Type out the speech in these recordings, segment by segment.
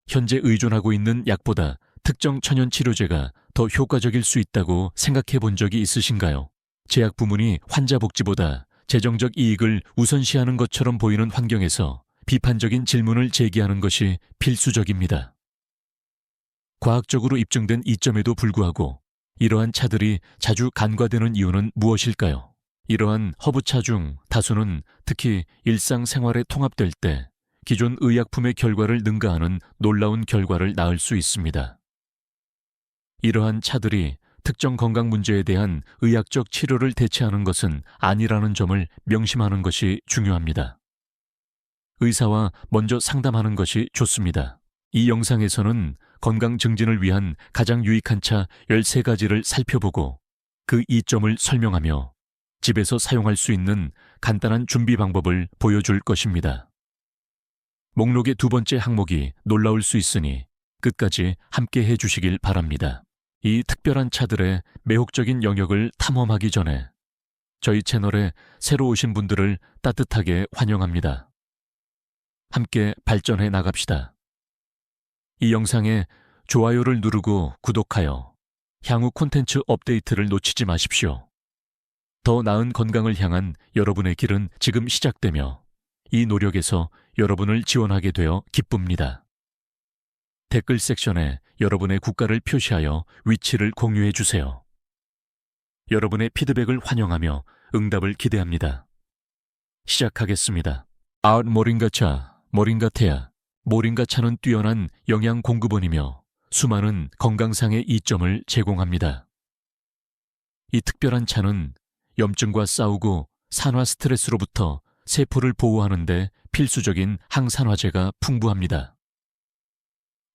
현재 의존하고 있는 약보다 특정 천연 치료제가 더 효과적일 수 있다고 생각해 본 적이 있으신가요? 제약 부문이 환자 복지보다 재정적 이익을 우선시하는 것처럼 보이는 환경에서 비판적인 질문을 제기하는 것이 필수적입니다. 과학적으로 입증된 이점에도 불구하고 이러한 차들이 자주 간과되는 이유는 무엇일까요? 이러한 허브차 중 다수는 특히 일상생활에 통합될 때 기존 의약품의 결과를 능가하는 놀라운 결과를 낳을 수 있습니다. 이러한 차들이 특정 건강 문제에 대한 의학적 치료를 대체하는 것은 아니라는 점을 명심하는 것이 중요합니다. 의사와 먼저 상담하는 것이 좋습니다. 이 영상에서는 건강 증진을 위한 가장 유익한 차 13가지를 살펴보고 그 이점을 설명하며 집에서 사용할 수 있는 간단한 준비 방법을 보여줄 것입니다. 목록의 두 번째 항목이 놀라울 수 있으니 끝까지 함께 해주시길 바랍니다. 이 특별한 차들의 매혹적인 영역을 탐험하기 전에 저희 채널에 새로 오신 분들을 따뜻하게 환영합니다. 함께 발전해 나갑시다. 이 영상에 좋아요를 누르고 구독하여 향후 콘텐츠 업데이트를 놓치지 마십시오. 더 나은 건강을 향한 여러분의 길은 지금 시작되며 이 노력에서 여러분을 지원하게 되어 기쁩니다. 댓글 섹션에 여러분의 국가를 표시하여 위치를 공유해 주세요. 여러분의 피드백을 환영하며 응답을 기대합니다. 시작하겠습니다. 아웃 모링가차, 모링가테아. 모링가차는 뛰어난 영양 공급원이며 수많은 건강상의 이점을 제공합니다. 이 특별한 차는 염증과 싸우고 산화 스트레스로부터 세포를 보호하는 데 필수적인 항산화제가 풍부합니다.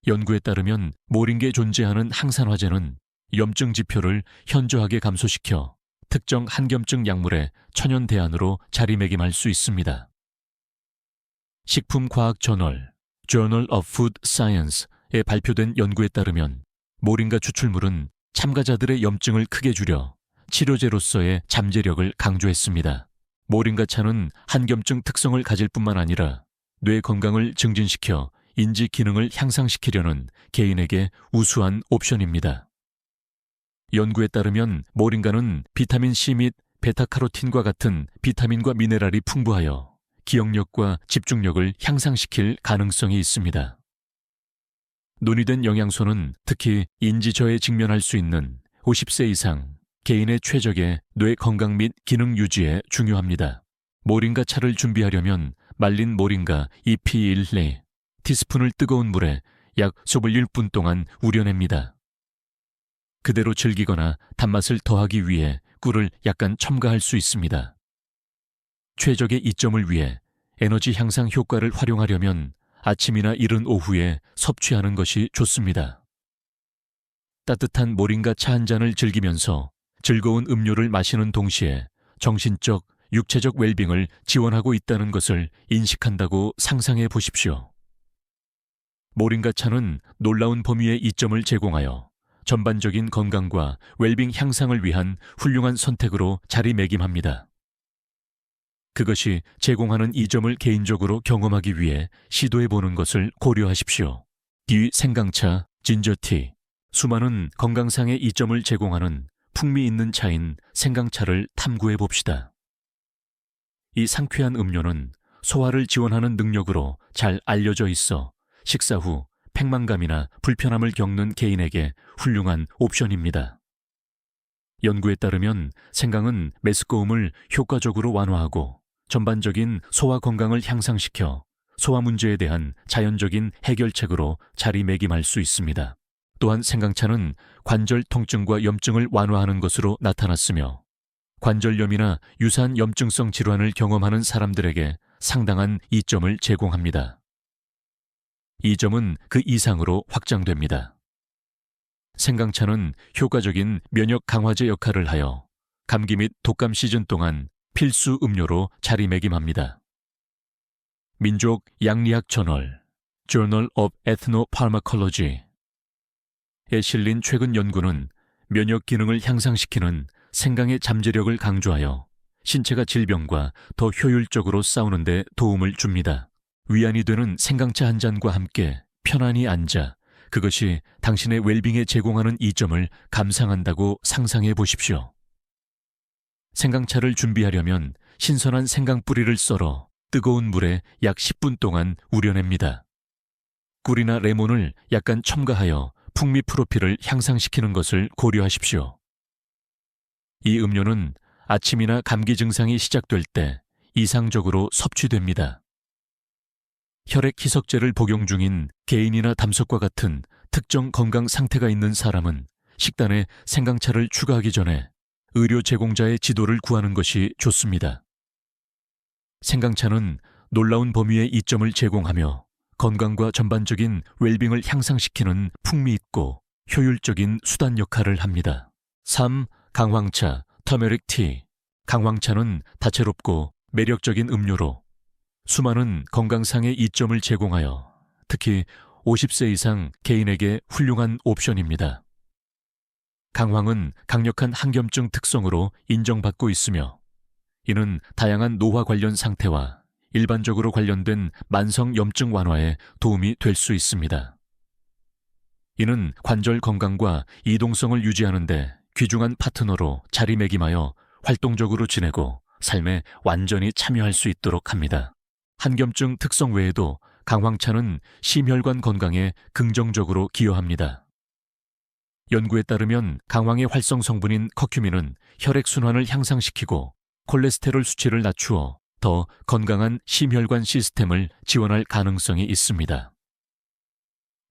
연구에 따르면 모링계에 존재하는 항산화제는 염증 지표를 현저하게 감소시켜 특정 한겸증 약물의 천연 대안으로 자리매김할 수 있습니다. 식품과학 저널 Journal of Food Science에 발표된 연구에 따르면 모링가 추출물은 참가자들의 염증을 크게 줄여 치료제로서의 잠재력을 강조했습니다. 모링가차는 한겸증 특성을 가질 뿐만 아니라 뇌 건강을 증진시켜 인지 기능을 향상시키려는 개인에게 우수한 옵션입니다. 연구에 따르면 모링가는 비타민C 및 베타카로틴과 같은 비타민과 미네랄이 풍부하여 기억력과 집중력을 향상시킬 가능성이 있습니다. 논의된 영양소는 특히 인지저해에 직면할 수 있는 50세 이상 개인의 최적의 뇌 건강 및 기능 유지에 중요합니다. 모링가 차를 준비하려면 말린 모링가 잎이 1, 티스푼을 뜨거운 물에 약 21분 동안 우려냅니다. 그대로 즐기거나 단맛을 더하기 위해 꿀을 약간 첨가할 수 있습니다. 최적의 이점을 위해 에너지 향상 효과를 활용하려면 아침이나 이른 오후에 섭취하는 것이 좋습니다. 따뜻한 모링가 차 한 잔을 즐기면서 즐거운 음료를 마시는 동시에 정신적, 육체적 웰빙을 지원하고 있다는 것을 인식한다고 상상해 보십시오. 모링가 차는 놀라운 범위의 이점을 제공하여 전반적인 건강과 웰빙 향상을 위한 훌륭한 선택으로 자리매김합니다. 그것이 제공하는 이점을 개인적으로 경험하기 위해 시도해보는 것을 고려하십시오. 뒤 생강차, 진저티. 수많은 건강상의 이점을 제공하는 풍미 있는 차인 생강차를 탐구해봅시다. 이 상쾌한 음료는 소화를 지원하는 능력으로 잘 알려져 있어 식사 후 팽만감이나 불편함을 겪는 개인에게 훌륭한 옵션입니다. 연구에 따르면 생강은 메스꺼움을 효과적으로 완화하고 전반적인 소화 건강을 향상시켜 소화 문제에 대한 자연적인 해결책으로 자리매김할 수 있습니다. 또한 생강차는 관절 통증과 염증을 완화하는 것으로 나타났으며 관절염이나 유사한 염증성 질환을 경험하는 사람들에게 상당한 이점을 제공합니다. 이 점은 그 이상으로 확장됩니다. 생강차는 효과적인 면역 강화제 역할을 하여 감기 및 독감 시즌 동안 필수 음료로 자리매김합니다. 민족 양리학 저널 Journal of Ethnopharmacology에 실린 최근 연구는 면역 기능을 향상시키는 생강의 잠재력을 강조하여 신체가 질병과 더 효율적으로 싸우는 데 도움을 줍니다. 위안이 되는 생강차 한 잔과 함께 편안히 앉아 그것이 당신의 웰빙에 제공하는 이점을 감상한다고 상상해 보십시오. 생강차를 준비하려면 신선한 생강 뿌리를 썰어 뜨거운 물에 약 10분 동안 우려냅니다. 꿀이나 레몬을 약간 첨가하여 풍미 프로필을 향상시키는 것을 고려하십시오. 이 음료는 아침이나 감기 증상이 시작될 때 이상적으로 섭취됩니다. 혈액 희석제를 복용 중인 개인이나 담석과 같은 특정 건강 상태가 있는 사람은 식단에 생강차를 추가하기 전에 의료 제공자의 지도를 구하는 것이 좋습니다. 생강차는 놀라운 범위의 이점을 제공하며 건강과 전반적인 웰빙을 향상시키는 풍미 있고 효율적인 수단 역할을 합니다. 3. 강황차, 터메릭 티. 강황차는 다채롭고 매력적인 음료로 수많은 건강상의 이점을 제공하여 특히 50세 이상 개인에게 훌륭한 옵션입니다. 강황은 강력한 항염증 특성으로 인정받고 있으며 이는 다양한 노화 관련 상태와 일반적으로 관련된 만성 염증 완화에 도움이 될 수 있습니다. 이는 관절 건강과 이동성을 유지하는 데 귀중한 파트너로 자리매김하여 활동적으로 지내고 삶에 완전히 참여할 수 있도록 합니다. 항염증 특성 외에도 강황차는 심혈관 건강에 긍정적으로 기여합니다. 연구에 따르면 강황의 활성 성분인 커큐민은 혈액순환을 향상시키고 콜레스테롤 수치를 낮추어 더 건강한 심혈관 시스템을 지원할 가능성이 있습니다.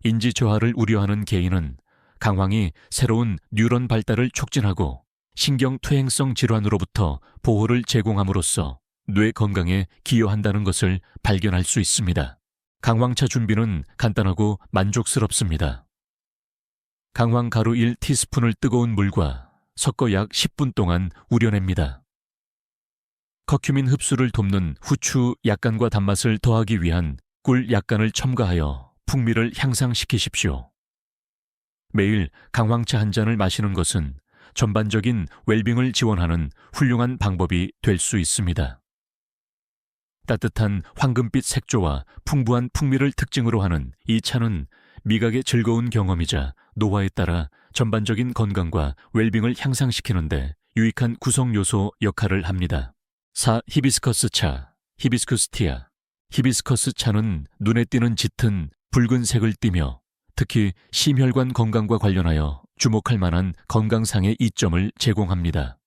인지 저하를 우려하는 개인은 강황이 새로운 뉴런 발달을 촉진하고 신경 퇴행성 질환으로부터 보호를 제공함으로써 뇌 건강에 기여한다는 것을 발견할 수 있습니다. 강황차 준비는 간단하고 만족스럽습니다. 강황 가루 1티스푼을 뜨거운 물과 섞어 약 10분 동안 우려냅니다. 커큐민 흡수를 돕는 후추 약간과 단맛을 더하기 위한 꿀 약간을 첨가하여 풍미를 향상시키십시오. 매일 강황차 한 잔을 마시는 것은 전반적인 웰빙을 지원하는 훌륭한 방법이 될 수 있습니다. 따뜻한 황금빛 색조와 풍부한 풍미를 특징으로 하는 이 차는 미각의 즐거운 경험이자 노화에 따라 전반적인 건강과 웰빙을 향상시키는 데 유익한 구성 요소 역할을 합니다. 4. 히비스커스 차, 히비스쿠스 티아. 히비스커스 차는 눈에 띄는 짙은 붉은색을 띠며 특히 심혈관 건강과 관련하여 주목할 만한 건강상의 이점을 제공합니다.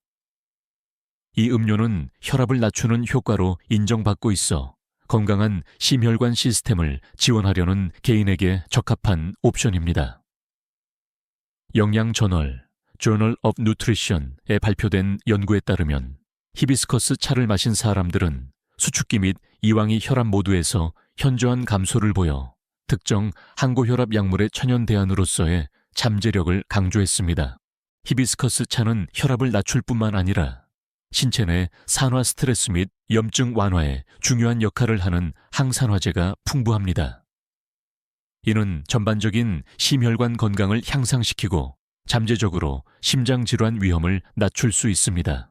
이 음료는 혈압을 낮추는 효과로 인정받고 있어 건강한 심혈관 시스템을 지원하려는 개인에게 적합한 옵션입니다. 영양 저널, Journal of Nutrition에 발표된 연구에 따르면 히비스커스 차를 마신 사람들은 수축기 및 이왕이 혈압 모두에서 현저한 감소를 보여 특정 항고혈압 약물의 천연 대안으로서의 잠재력을 강조했습니다. 히비스커스 차는 혈압을 낮출 뿐만 아니라 신체 내 산화 스트레스 및 염증 완화에 중요한 역할을 하는 항산화제가 풍부합니다. 이는 전반적인 심혈관 건강을 향상시키고 잠재적으로 심장질환 위험을 낮출 수 있습니다.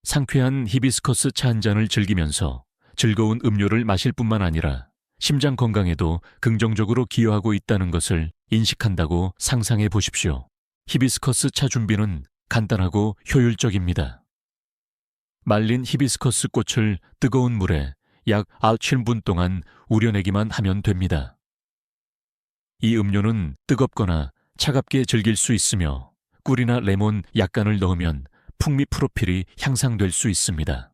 상쾌한 히비스커스 차 한 잔을 즐기면서 즐거운 음료를 마실 뿐만 아니라 심장 건강에도 긍정적으로 기여하고 있다는 것을 인식한다고 상상해 보십시오. 히비스커스 차 준비는 간단하고 효율적입니다. 말린 히비스커스 꽃을 뜨거운 물에 약 7분 동안 우려내기만 하면 됩니다. 이 음료는 뜨겁거나 차갑게 즐길 수 있으며 꿀이나 레몬 약간을 넣으면 풍미 프로필이 향상될 수 있습니다.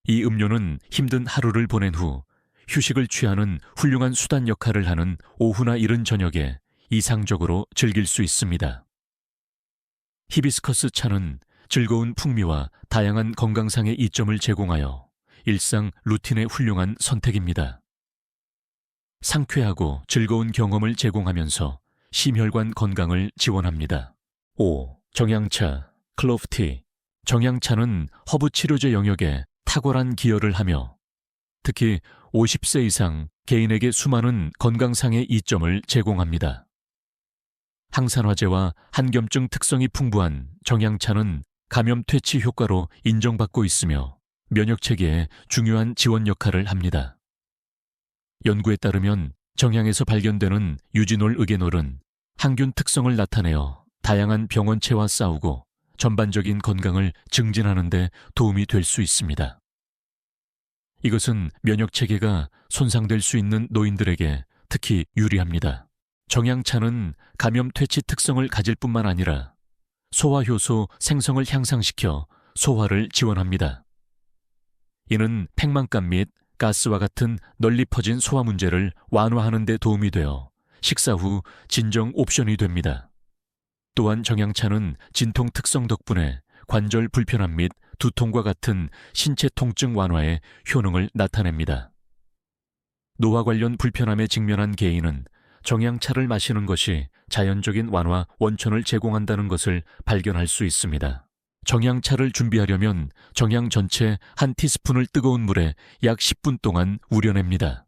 이 음료는 힘든 하루를 보낸 후 휴식을 취하는 훌륭한 수단 역할을 하는 오후나 이른 저녁에 이상적으로 즐길 수 있습니다. 히비스커스 차는 즐거운 풍미와 다양한 건강상의 이점을 제공하여 일상 루틴의 훌륭한 선택입니다. 상쾌하고 즐거운 경험을 제공하면서 심혈관 건강을 지원합니다. 5. 정향차, 클로브티. 정향차는 허브 치료제 영역에 탁월한 기여를 하며 특히 50세 이상 개인에게 수많은 건강상의 이점을 제공합니다. 항산화제와 항염증 특성이 풍부한 정향차는 감염 퇴치 효과로 인정받고 있으며 면역체계에 중요한 지원 역할을 합니다. 연구에 따르면 정향에서 발견되는 유지놀, 의게놀은 항균 특성을 나타내어 다양한 병원체와 싸우고 전반적인 건강을 증진하는 데 도움이 될 수 있습니다. 이것은 면역체계가 손상될 수 있는 노인들에게 특히 유리합니다. 정향차는 감염 퇴치 특성을 가질 뿐만 아니라 소화효소 생성을 향상시켜 소화를 지원합니다. 이는 팽만감 및 가스와 같은 널리 퍼진 소화 문제를 완화하는 데 도움이 되어 식사 후 진정 옵션이 됩니다. 또한 정향차는 진통 특성 덕분에 관절 불편함 및 두통과 같은 신체 통증 완화에 효능을 나타냅니다. 노화 관련 불편함에 직면한 개인은 정향차를 마시는 것이 자연적인 완화 원천을 제공한다는 것을 발견할 수 있습니다. 정향차를 준비하려면 정향 전체 한 티스푼을 뜨거운 물에 약 10분 동안 우려냅니다.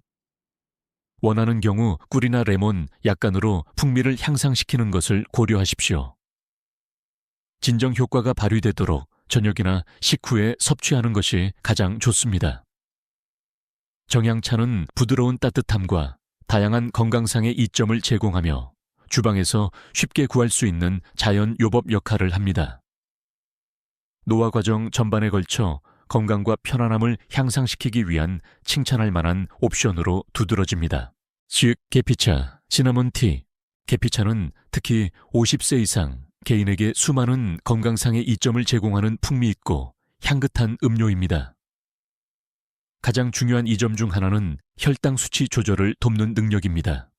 원하는 경우 꿀이나 레몬 약간으로 풍미를 향상시키는 것을 고려하십시오. 진정 효과가 발휘되도록 저녁이나 식후에 섭취하는 것이 가장 좋습니다. 정향차는 부드러운 따뜻함과 다양한 건강상의 이점을 제공하며 주방에서 쉽게 구할 수 있는 자연 요법 역할을 합니다. 노화 과정 전반에 걸쳐 건강과 편안함을 향상시키기 위한 칭찬할 만한 옵션으로 두드러집니다. 식 계피차, 시나몬티. 계피차는 특히 50세 이상 개인에게 수많은 건강상의 이점을 제공하는 풍미 있고 향긋한 음료입니다. 가장 중요한 이 점 중 하나는 혈당 수치 조절을 돕는 능력입니다.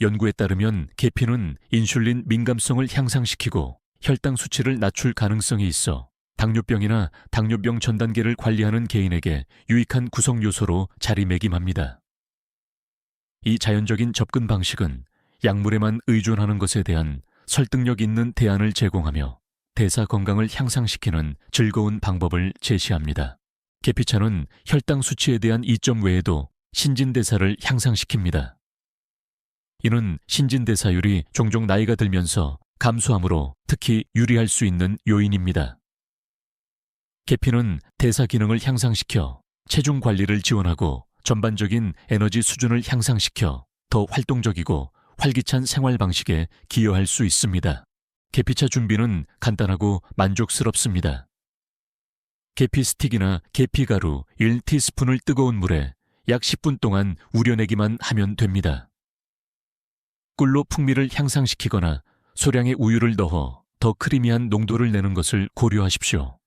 연구에 따르면 계피는 인슐린 민감성을 향상시키고 혈당 수치를 낮출 가능성이 있어 당뇨병이나 당뇨병 전 단계를 관리하는 개인에게 유익한 구성 요소로 자리매김합니다. 이 자연적인 접근 방식은 약물에만 의존하는 것에 대한 설득력 있는 대안을 제공하며 대사 건강을 향상시키는 즐거운 방법을 제시합니다. 계피차는 혈당 수치에 대한 이점 외에도 신진대사를 향상시킵니다. 이는 신진대사율이 종종 나이가 들면서 감소함으로 특히 유리할 수 있는 요인입니다. 계피는 대사 기능을 향상시켜 체중 관리를 지원하고 전반적인 에너지 수준을 향상시켜 더 활동적이고 활기찬 생활 방식에 기여할 수 있습니다. 계피차 준비는 간단하고 만족스럽습니다. 계피 스틱이나 계피 가루 1티스푼을 뜨거운 물에 약 10분 동안 우려내기만 하면 됩니다. 꿀로 풍미를 향상시키거나 소량의 우유를 넣어 더 크리미한 농도를 내는 것을 고려하십시오.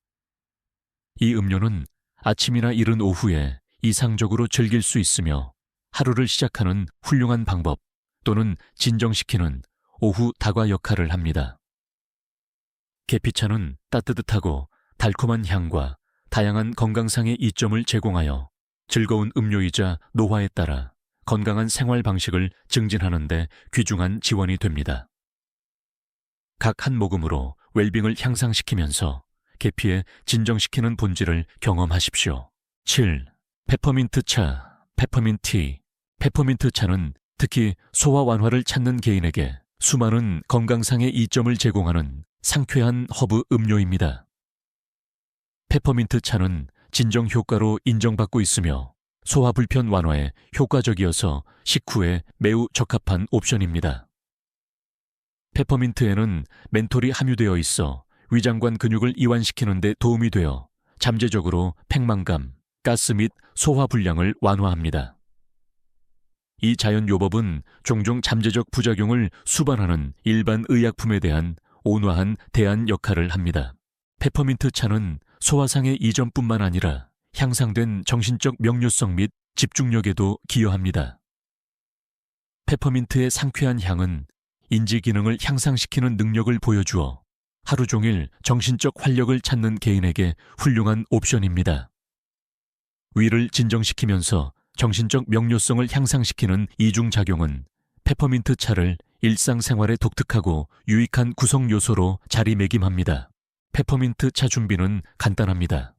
이 음료는 아침이나 이른 오후에 이상적으로 즐길 수 있으며 하루를 시작하는 훌륭한 방법 또는 진정시키는 오후 다과 역할을 합니다. 계피차는 따뜻하고 달콤한 향과 다양한 건강상의 이점을 제공하여 즐거운 음료이자 노화에 따라 건강한 생활 방식을 증진하는 데 귀중한 지원이 됩니다. 각 한 모금으로 웰빙을 향상시키면서 계피의 진정시키는 본질을 경험하십시오. 7. 페퍼민트 차, 페퍼민티. 페퍼민트 차는 특히 소화 완화를 찾는 개인에게 수많은 건강상의 이점을 제공하는 상쾌한 허브 음료입니다. 페퍼민트 차는 진정 효과로 인정받고 있으며 소화 불편 완화에 효과적이어서 식후에 매우 적합한 옵션입니다. 페퍼민트에는 멘톨이 함유되어 있어 위장관 근육을 이완시키는 데 도움이 되어 잠재적으로 팽만감, 가스 및 소화 불량을 완화합니다. 이 자연 요법은 종종 잠재적 부작용을 수반하는 일반 의약품에 대한 온화한 대안 역할을 합니다. 페퍼민트 차는 소화상의 이점뿐만 아니라 향상된 정신적 명료성 및 집중력에도 기여합니다. 페퍼민트의 상쾌한 향은 인지 기능을 향상시키는 능력을 보여주어 하루 종일 정신적 활력을 찾는 개인에게 훌륭한 옵션입니다. 위를 진정시키면서 정신적 명료성을 향상시키는 이중작용은 페퍼민트 차를 일상생활에 독특하고 유익한 구성 요소로 자리매김합니다. 페퍼민트 차 준비는 간단합니다.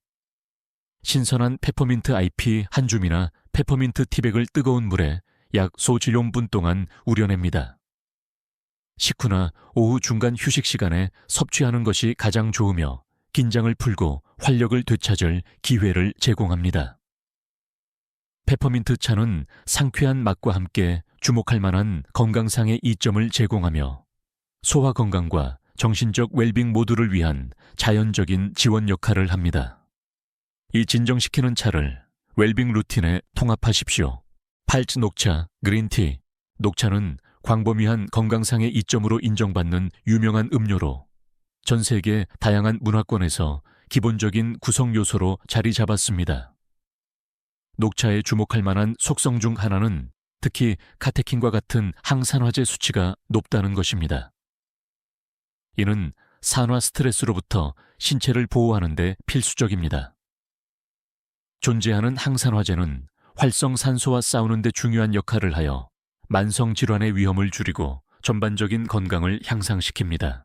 신선한 페퍼민트 잎 한 줌이나 페퍼민트 티백을 뜨거운 물에 약 소질용분 동안 우려냅니다. 식후나 오후 중간 휴식 시간에 섭취하는 것이 가장 좋으며 긴장을 풀고 활력을 되찾을 기회를 제공합니다. 페퍼민트 차는 상쾌한 맛과 함께 주목할 만한 건강상의 이점을 제공하며 소화 건강과 정신적 웰빙 모두를 위한 자연적인 지원 역할을 합니다. 이 진정시키는 차를 웰빙 루틴에 통합하십시오. 팔츠 녹차, 그린티. 녹차는 광범위한 건강상의 이점으로 인정받는 유명한 음료로 전 세계 다양한 문화권에서 기본적인 구성 요소로 자리 잡았습니다. 녹차에 주목할 만한 속성 중 하나는 특히 카테킨과 같은 항산화제 수치가 높다는 것입니다. 이는 산화 스트레스로부터 신체를 보호하는 데 필수적입니다. 존재하는 항산화제는 활성산소와 싸우는 데 중요한 역할을 하여 만성질환의 위험을 줄이고 전반적인 건강을 향상시킵니다.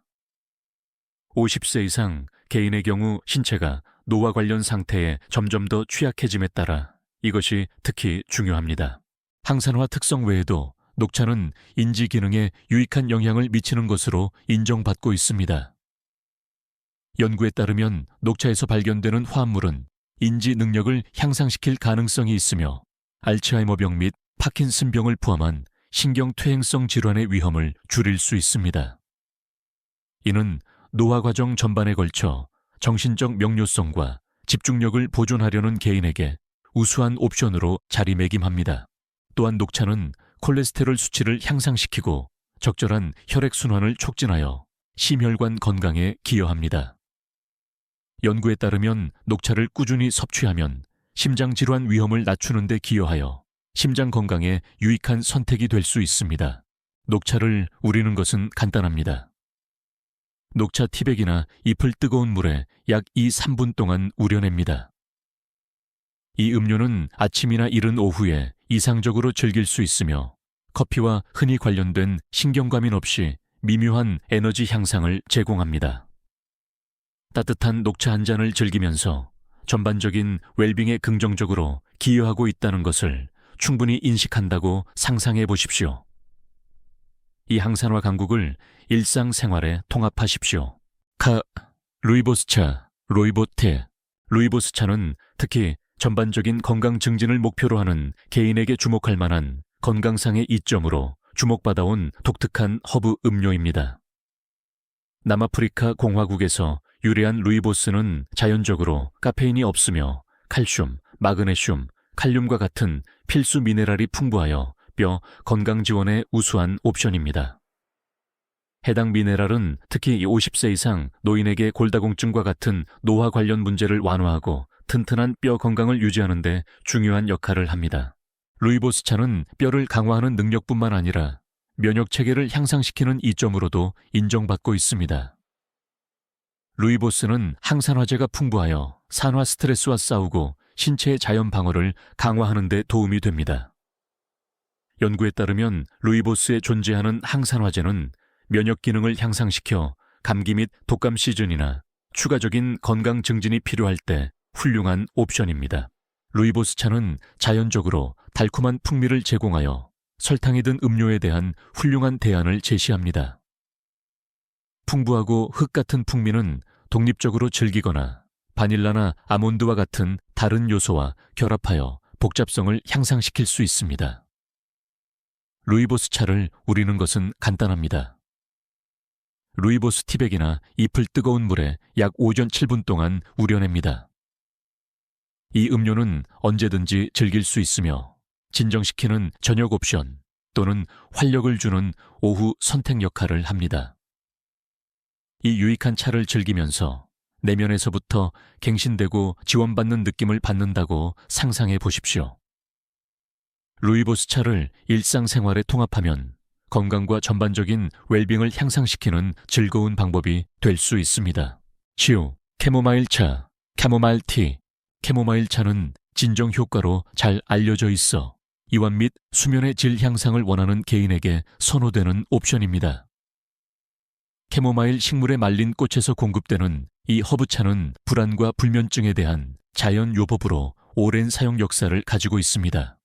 50세 이상 개인의 경우 신체가 노화 관련 상태에 점점 더 취약해짐에 따라 이것이 특히 중요합니다. 항산화 특성 외에도 녹차는 인지 기능에 유익한 영향을 미치는 것으로 인정받고 있습니다. 연구에 따르면 녹차에서 발견되는 화합물은 인지 능력을 향상시킬 가능성이 있으며 알츠하이머병 및 파킨슨병을 포함한 신경퇴행성 질환의 위험을 줄일 수 있습니다. 이는 노화 과정 전반에 걸쳐 정신적 명료성과 집중력을 보존하려는 개인에게 우수한 옵션으로 자리매김합니다. 또한 녹차는 콜레스테롤 수치를 향상시키고 적절한 혈액순환을 촉진하여 심혈관 건강에 기여합니다. 연구에 따르면 녹차를 꾸준히 섭취하면 심장질환 위험을 낮추는 데 기여하여 심장 건강에 유익한 선택이 될 수 있습니다. 녹차를 우리는 것은 간단합니다. 녹차 티백이나 잎을 뜨거운 물에 약 2~3분 동안 우려냅니다. 이 음료는 아침이나 이른 오후에 이상적으로 즐길 수 있으며 커피와 흔히 관련된 신경과민 없이 미묘한 에너지 향상을 제공합니다. 따뜻한 녹차 한 잔을 즐기면서 전반적인 웰빙에 긍정적으로 기여하고 있다는 것을 충분히 인식한다고 상상해 보십시오. 이 항산화 강국을 일상생활에 통합하십시오. 루이보스차, 로이보테. 루이보스차는 특히 전반적인 건강 증진을 목표로 하는 개인에게 주목할 만한 건강상의 이점으로 주목받아온 독특한 허브 음료입니다. 남아프리카 공화국에서 유래한 루이보스는 자연적으로 카페인이 없으며 칼슘, 마그네슘, 칼륨과 같은 필수 미네랄이 풍부하여 뼈 건강 지원에 우수한 옵션입니다. 해당 미네랄은 특히 50세 이상 노인에게 골다공증과 같은 노화 관련 문제를 완화하고 튼튼한 뼈 건강을 유지하는 데 중요한 역할을 합니다. 루이보스 차는 뼈를 강화하는 능력뿐만 아니라 면역 체계를 향상시키는 이점으로도 인정받고 있습니다. 루이보스는 항산화제가 풍부하여 산화 스트레스와 싸우고 신체의 자연 방어를 강화하는 데 도움이 됩니다. 연구에 따르면 루이보스에 존재하는 항산화제는 면역 기능을 향상시켜 감기 및 독감 시즌이나 추가적인 건강 증진이 필요할 때 훌륭한 옵션입니다. 루이보스 차는 자연적으로 달콤한 풍미를 제공하여 설탕이 든 음료에 대한 훌륭한 대안을 제시합니다. 풍부하고 흙 같은 풍미는 독립적으로 즐기거나 바닐라나 아몬드와 같은 다른 요소와 결합하여 복잡성을 향상시킬 수 있습니다. 루이보스 차를 우리는 것은 간단합니다. 루이보스 티백이나 잎을 뜨거운 물에 약 오전 7분 동안 우려냅니다. 이 음료는 언제든지 즐길 수 있으며 진정시키는 저녁 옵션 또는 활력을 주는 오후 선택 역할을 합니다. 이 유익한 차를 즐기면서 내면에서부터 갱신되고 지원받는 느낌을 받는다고 상상해 보십시오. 루이보스 차를 일상생활에 통합하면 건강과 전반적인 웰빙을 향상시키는 즐거운 방법이 될 수 있습니다. 치유, 캐모마일 차, 캐모마일 티. 캐모마일 차는 진정 효과로 잘 알려져 있어 이완 및 수면의 질 향상을 원하는 개인에게 선호되는 옵션입니다. 캐모마일 식물의 말린 꽃에서 공급되는 이 허브차는 불안과 불면증에 대한 자연 요법으로 오랜 사용 역사를 가지고 있습니다.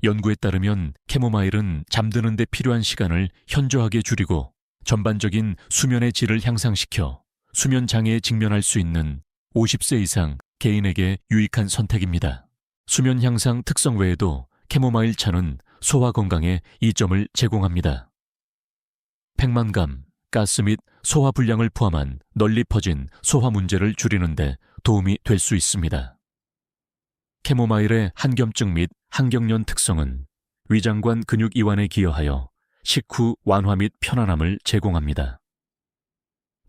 연구에 따르면 캐모마일은 잠드는 데 필요한 시간을 현저하게 줄이고 전반적인 수면의 질을 향상시켜 수면 장애에 직면할 수 있는 50세 이상 개인에게 유익한 선택입니다. 수면 향상 특성 외에도 캐모마일 차는 소화 건강에 이점을 제공합니다. 백만감, 가스 및 소화 불량을 포함한 널리 퍼진 소화 문제를 줄이는 데 도움이 될 수 있습니다. 캐모마일의 한겸증 및 항경련 특성은 위장관 근육 이완에 기여하여 식후 완화 및 편안함을 제공합니다.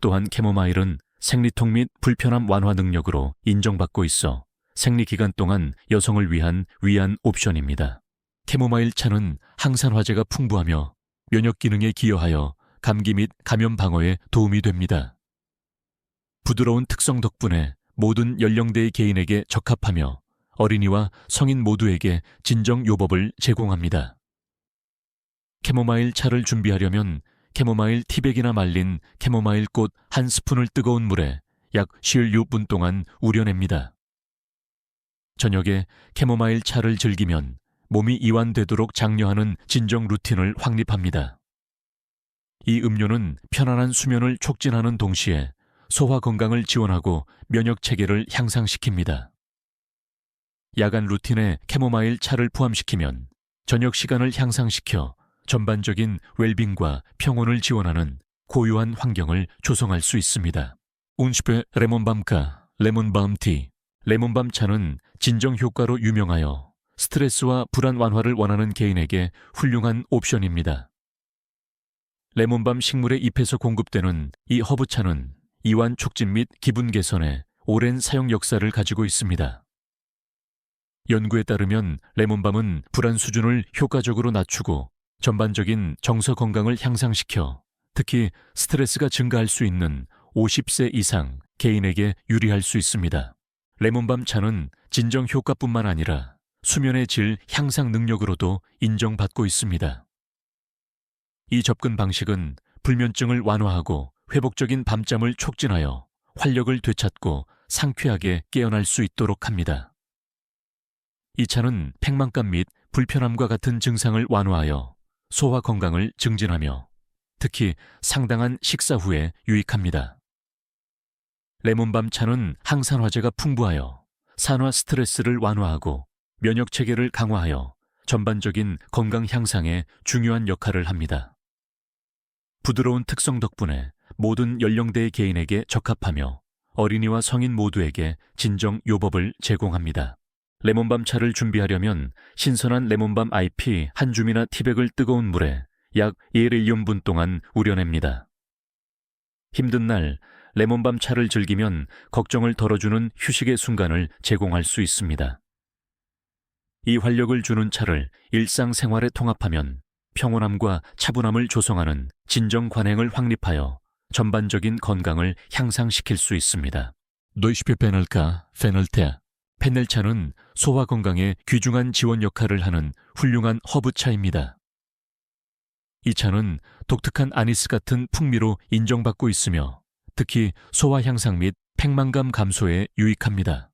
또한 캐모마일은 생리통 및 불편함 완화 능력으로 인정받고 있어 생리기간 동안 여성을 위한 위안 옵션입니다. 캐모마일 차는 항산화제가 풍부하며 면역 기능에 기여하여 감기 및 감염 방어에 도움이 됩니다. 부드러운 특성 덕분에 모든 연령대의 개인에게 적합하며 어린이와 성인 모두에게 진정 요법을 제공합니다. 캐모마일 차를 준비하려면 캐모마일 티백이나 말린 캐모마일 꽃 한 스푼을 뜨거운 물에 약 16분 동안 우려냅니다. 저녁에 캐모마일 차를 즐기면 몸이 이완되도록 장려하는 진정 루틴을 확립합니다. 이 음료는 편안한 수면을 촉진하는 동시에 소화 건강을 지원하고 면역 체계를 향상시킵니다. 야간 루틴에 캐모마일 차를 포함시키면 저녁 시간을 향상시켜 전반적인 웰빙과 평온을 지원하는 고요한 환경을 조성할 수 있습니다. 운슈페 레몬밤카, 레몬밤티. 레몬밤 차는 진정 효과로 유명하여 스트레스와 불안 완화를 원하는 개인에게 훌륭한 옵션입니다. 레몬밤 식물의 잎에서 공급되는 이 허브차는 이완 촉진 및 기분 개선에 오랜 사용 역사를 가지고 있습니다. 연구에 따르면 레몬밤은 불안 수준을 효과적으로 낮추고 전반적인 정서 건강을 향상시켜 특히 스트레스가 증가할 수 있는 50세 이상 개인에게 유리할 수 있습니다. 레몬밤 차는 진정 효과뿐만 아니라 수면의 질 향상 능력으로도 인정받고 있습니다. 이 접근 방식은 불면증을 완화하고 회복적인 밤잠을 촉진하여 활력을 되찾고 상쾌하게 깨어날 수 있도록 합니다. 이 차는 팽만감 및 불편함과 같은 증상을 완화하여 소화 건강을 증진하며 특히 상당한 식사 후에 유익합니다. 레몬밤 차는 항산화제가 풍부하여 산화 스트레스를 완화하고 면역 체계를 강화하여 전반적인 건강 향상에 중요한 역할을 합니다. 부드러운 특성 덕분에 모든 연령대의 개인에게 적합하며 어린이와 성인 모두에게 진정 요법을 제공합니다. 레몬밤 차를 준비하려면 신선한 레몬밤 IP 한 줌이나 티백을 뜨거운 물에 약 1분 동안 우려냅니다. 힘든 날 레몬밤 차를 즐기면 걱정을 덜어주는 휴식의 순간을 제공할 수 있습니다. 이 활력을 주는 차를 일상생활에 통합하면 평온함과 차분함을 조성하는 진정 관행을 확립하여 전반적인 건강을 향상시킬 수 있습니다. 노이슈페 페널카, 페널테. 페넬차는 소화 건강에 귀중한 지원 역할을 하는 훌륭한 허브차입니다. 이 차는 독특한 아니스 같은 풍미로 인정받고 있으며 특히 소화 향상 및 팽만감 감소에 유익합니다.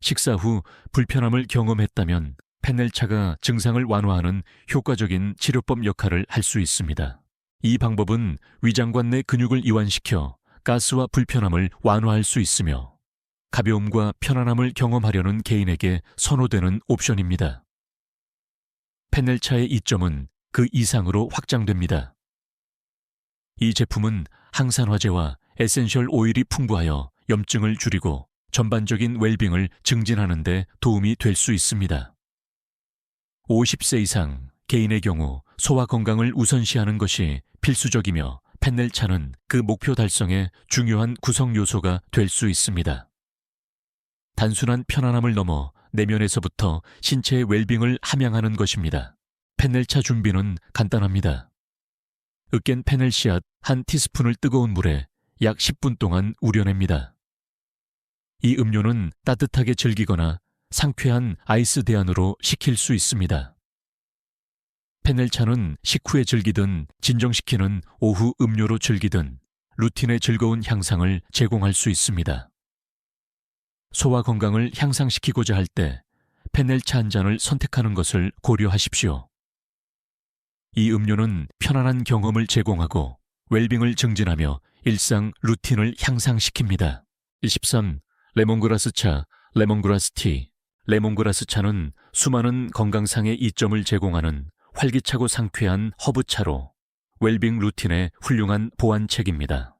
식사 후 불편함을 경험했다면 페넬차가 증상을 완화하는 효과적인 치료법 역할을 할 수 있습니다. 이 방법은 위장관 내 근육을 이완시켜 가스와 불편함을 완화할 수 있으며 가벼움과 편안함을 경험하려는 개인에게 선호되는 옵션입니다. 페넬차의 이점은 그 이상으로 확장됩니다. 이 제품은 항산화제와 에센셜 오일이 풍부하여 염증을 줄이고 전반적인 웰빙을 증진하는 데 도움이 될 수 있습니다. 50세 이상 개인의 경우 소화 건강을 우선시하는 것이 필수적이며 페넬차는 그 목표 달성에 중요한 구성 요소가 될 수 있습니다. 단순한 편안함을 넘어 내면에서부터 신체의 웰빙을 함양하는 것입니다. 페넬차 준비는 간단합니다. 으깬 페넬 씨앗 한 티스푼을 뜨거운 물에 약 10분 동안 우려냅니다. 이 음료는 따뜻하게 즐기거나 상쾌한 아이스 대안으로 식힐 수 있습니다. 페넬차는 식후에 즐기든 진정시키는 오후 음료로 즐기든 루틴의 즐거운 향상을 제공할 수 있습니다. 소화 건강을 향상시키고자 할 때 페넬차 한 잔을 선택하는 것을 고려하십시오. 이 음료는 편안한 경험을 제공하고 웰빙을 증진하며 일상 루틴을 향상시킵니다. 23. 레몬그라스 차, 레몬그라스 티. 레몬그라스 차는 수많은 건강상의 이점을 제공하는 활기차고 상쾌한 허브차로 웰빙 루틴의 훌륭한 보완책입니다.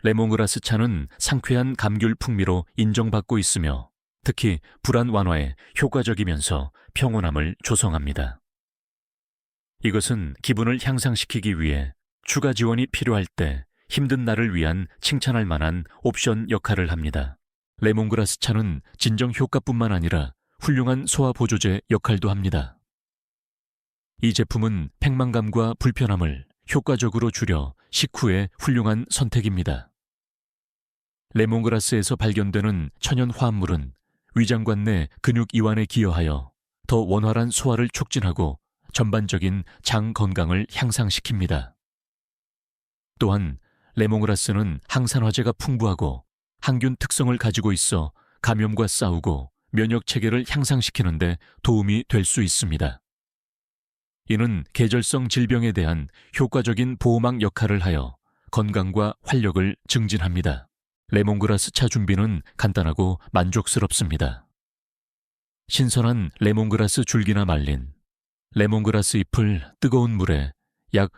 레몬그라스 차는 상쾌한 감귤 풍미로 인정받고 있으며 특히 불안 완화에 효과적이면서 평온함을 조성합니다. 이것은 기분을 향상시키기 위해 추가 지원이 필요할 때 힘든 날을 위한 칭찬할 만한 옵션 역할을 합니다. 레몬그라스 차는 진정 효과뿐만 아니라 훌륭한 소화 보조제 역할도 합니다. 이 제품은 팽만감과 불편함을 효과적으로 줄여 식후의 훌륭한 선택입니다. 레몬그라스에서 발견되는 천연 화합물은 위장관 내 근육 이완에 기여하여 더 원활한 소화를 촉진하고 전반적인 장 건강을 향상시킵니다. 또한 레몬그라스는 항산화제가 풍부하고 항균 특성을 가지고 있어 감염과 싸우고 면역 체계를 향상시키는 데 도움이 될 수 있습니다. 이는 계절성 질병에 대한 효과적인 보호막 역할을 하여 건강과 활력을 증진합니다. 레몬그라스 차 준비는 간단하고 만족스럽습니다. 신선한 레몬그라스 줄기나 말린 레몬그라스 잎을 뜨거운 물에 약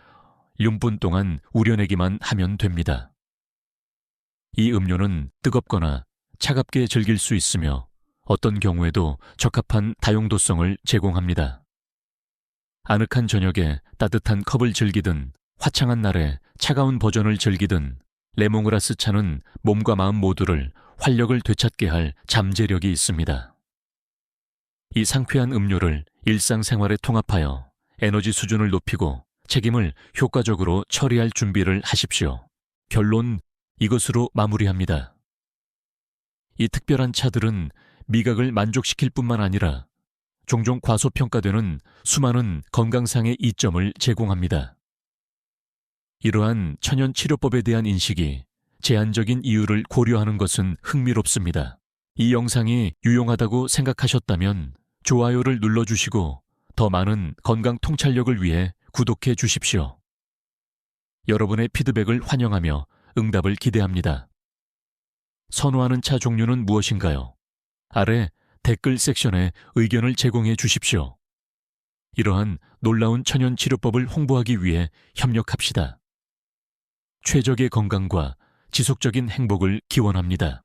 1분 동안 우려내기만 하면 됩니다. 이 음료는 뜨겁거나 차갑게 즐길 수 있으며 어떤 경우에도 적합한 다용도성을 제공합니다. 아늑한 저녁에 따뜻한 컵을 즐기든 화창한 날에 차가운 버전을 즐기든 레몬그라스 차는 몸과 마음 모두를 활력을 되찾게 할 잠재력이 있습니다. 이 상쾌한 음료를 일상생활에 통합하여 에너지 수준을 높이고 책임을 효과적으로 처리할 준비를 하십시오. 결론, 이것으로 마무리합니다. 이 특별한 차들은 미각을 만족시킬 뿐만 아니라 종종 과소평가되는 수많은 건강상의 이점을 제공합니다. 이러한 천연 치료법에 대한 인식이 제한적인 이유를 고려하는 것은 흥미롭습니다. 이 영상이 유용하다고 생각하셨다면 좋아요를 눌러주시고 더 많은 건강 통찰력을 위해 구독해 주십시오. 여러분의 피드백을 환영하며 응답을 기대합니다. 선호하는 차 종류는 무엇인가요? 아래 댓글 섹션에 의견을 제공해 주십시오. 이러한 놀라운 천연 치료법을 홍보하기 위해 협력합시다. 최적의 건강과 지속적인 행복을 기원합니다.